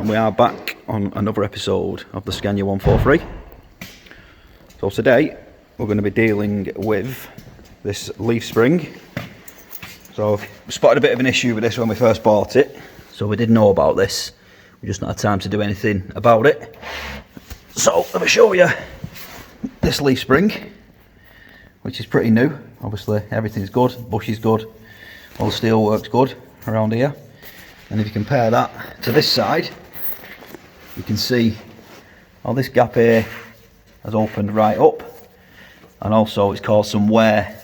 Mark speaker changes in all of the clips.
Speaker 1: And we are back on another episode of the Scania 143. So today we're going to be dealing with this leaf spring. So we spotted a bit of an issue with this when we first bought it. So we did know about this. We just not had time to do anything about it. So let me show you this leaf spring, which is pretty new. Obviously everything's good, bush is good, all the steel works good around here. And if you compare that to this side, you can see all this gap here has opened right up, and also it's caused some wear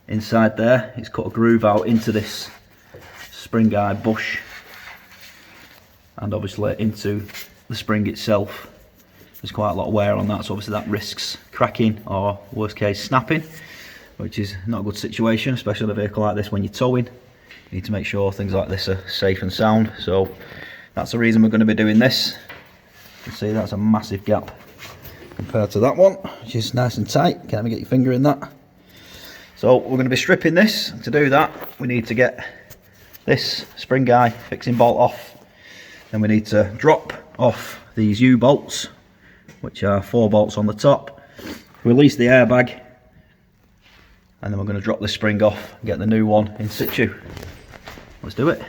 Speaker 1: inside there. It's cut a groove out into this spring guide bush and obviously into the spring itself. There's quite a lot of wear on that, so obviously that risks cracking or worst case snapping, which is not a good situation, especially on a vehicle like this when you're towing. You need to make sure things like this are safe and sound. So that's the reason we're going to be doing this. You can see that's a massive gap compared to that one, which is nice and tight. Can't even get your finger in that. So we're going to be stripping this. To do that, we need to get this spring guide fixing bolt off. Then we need to drop off these U-bolts, which are 4 bolts on the top, release the airbag, and then we're going to drop this spring off and get the new one in situ. Let's do it.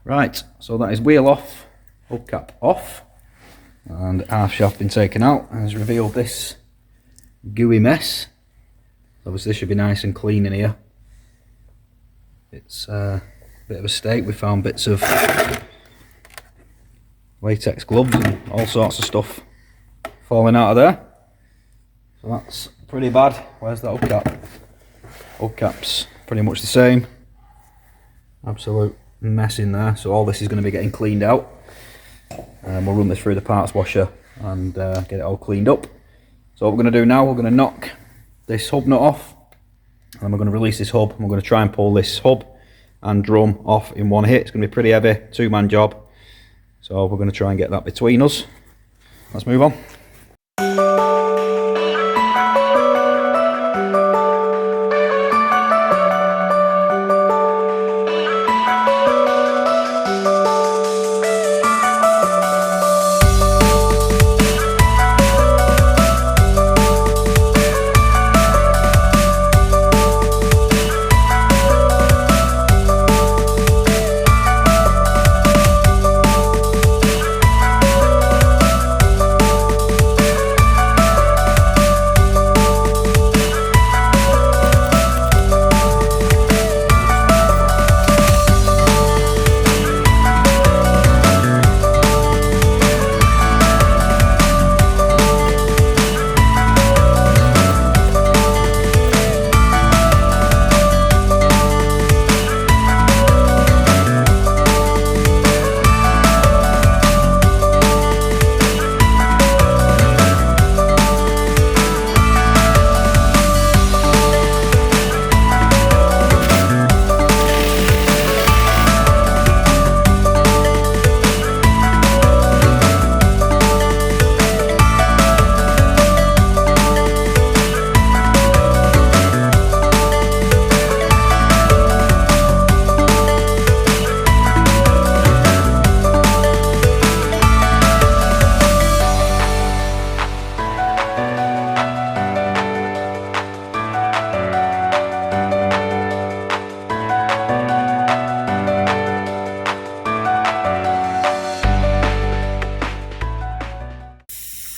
Speaker 1: Right, so that is wheel off, hubcap off, and half shaft been taken out, and has revealed this gooey mess. Obviously this should be nice and clean in here. It's a bit of a state. We found bits of latex gloves and all sorts of stuff falling out of there. So that's pretty bad. Where's the hubcap? Hubcap's pretty much the same. Absolute mess in there, so all this is going to be getting cleaned out, and we'll run this through the parts washer and get it all cleaned up. So what we're going to do now, we're going to knock this hub nut off, and then we're going to release this hub, and we're going to try and pull this hub and drum off in one hit. It's going to be pretty heavy, 2-man job, so we're going to try and get that between us. Let's move on.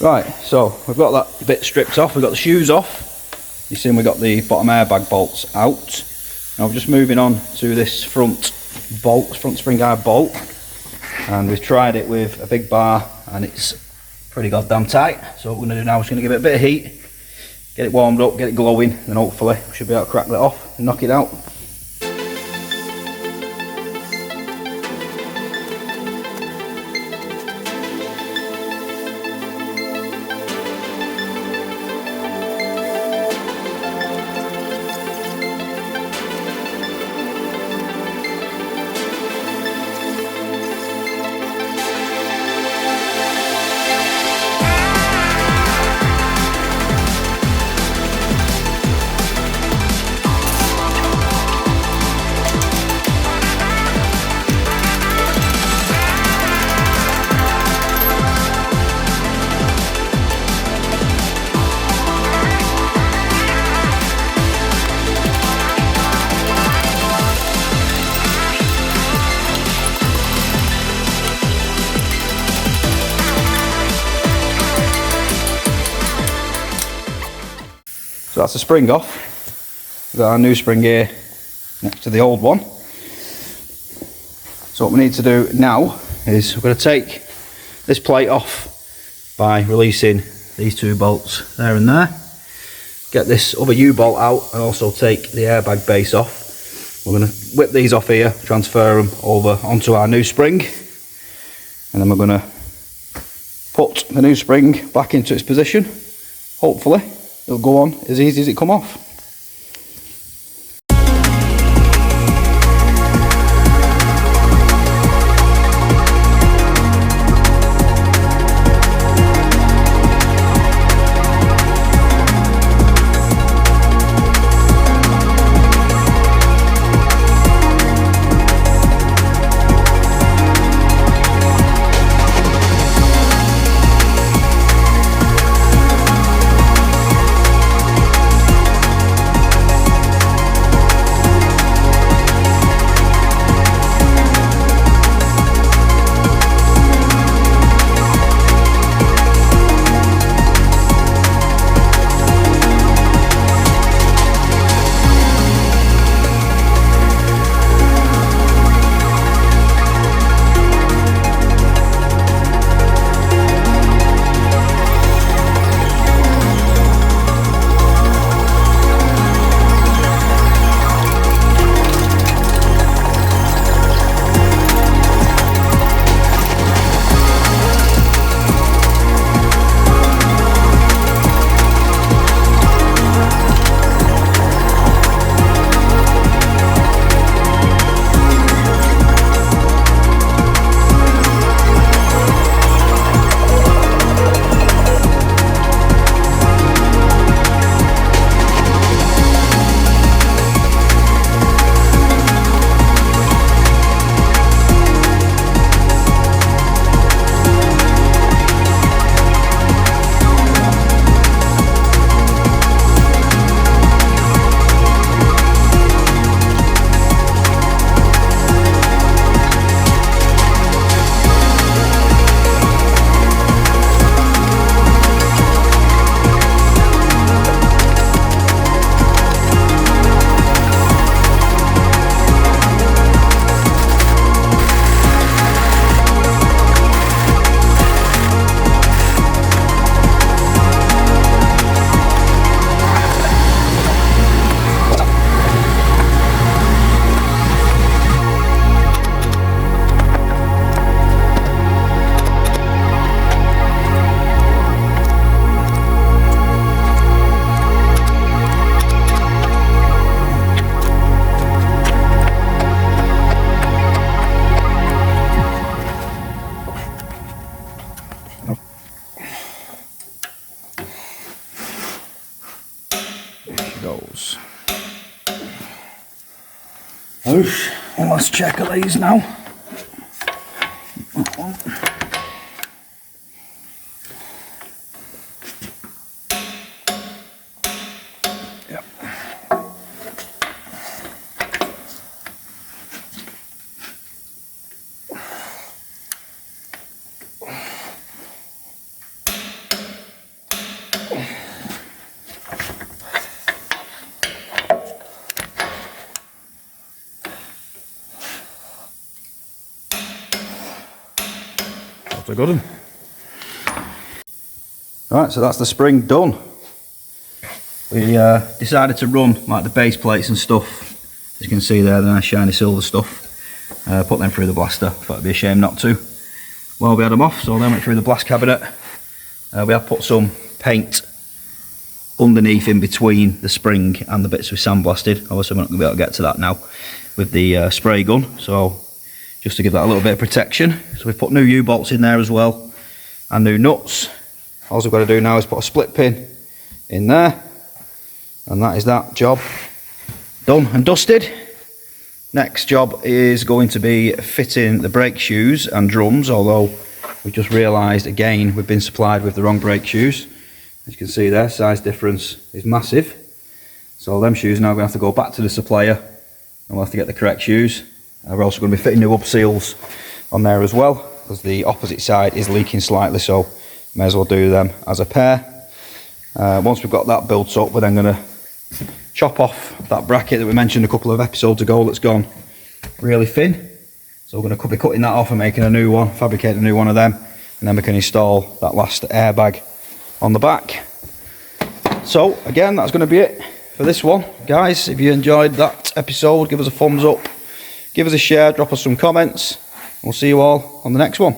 Speaker 1: Right, so we've got that bit stripped off, we've got the shoes off. You see we've got the bottom airbag bolts out. Now we're just moving on to this front bolt, front spring guard bolt. And we've tried it with a big bar and it's pretty goddamn tight. So what we're going to do now is going to give it a bit of heat, get it warmed up, get it glowing, and hopefully we should be able to crack that off and knock it out. So that's the spring off. We've got our new spring here next to the old one. So what we need to do now is we're going to take this plate off by releasing these two bolts there and there. Get this other U-bolt out and also take the airbag base off. We're going to whip these off here, transfer them over onto our new spring, and then we're going to put the new spring back into its position. Hopefully it'll go on as easy as it come off. Goes. One last check of these now. Yep. That's a good one. Right, so that's the spring done. We decided to run like the base plates and stuff. As you can see there, the nice shiny silver stuff. Put them through the blaster. Thought it'd be a shame not to. Well, we had them off, so then went through the blast cabinet. We have put some paint underneath in between the spring and the bits we sandblasted. Obviously we're not going to be able to get to that now with the spray gun, so just to give that a little bit of protection. So we've put new U-bolts in there as well and new nuts. All we've got to do now is put a split pin in there, and that is that job done and dusted. Next job is going to be fitting the brake shoes and drums, although we just realised again we've been supplied with the wrong brake shoes. As you can see there, size difference is massive. So them shoes now going to have to go back to the supplier and we'll have to get the correct shoes. We're also going to be fitting new hub seals on there as well, because the opposite side is leaking slightly, so may as well do them as a pair. Once we've got that built up, we're then going to chop off that bracket that we mentioned a couple of episodes ago that's gone really thin. So we're going to be cutting that off and making a new one, fabricate a new one of them, and then we can install that last airbag on the back. So again, that's going to be it for this one, guys. If you enjoyed that episode, give us a thumbs up, give us a share, drop us some comments. We'll see you all on the next one.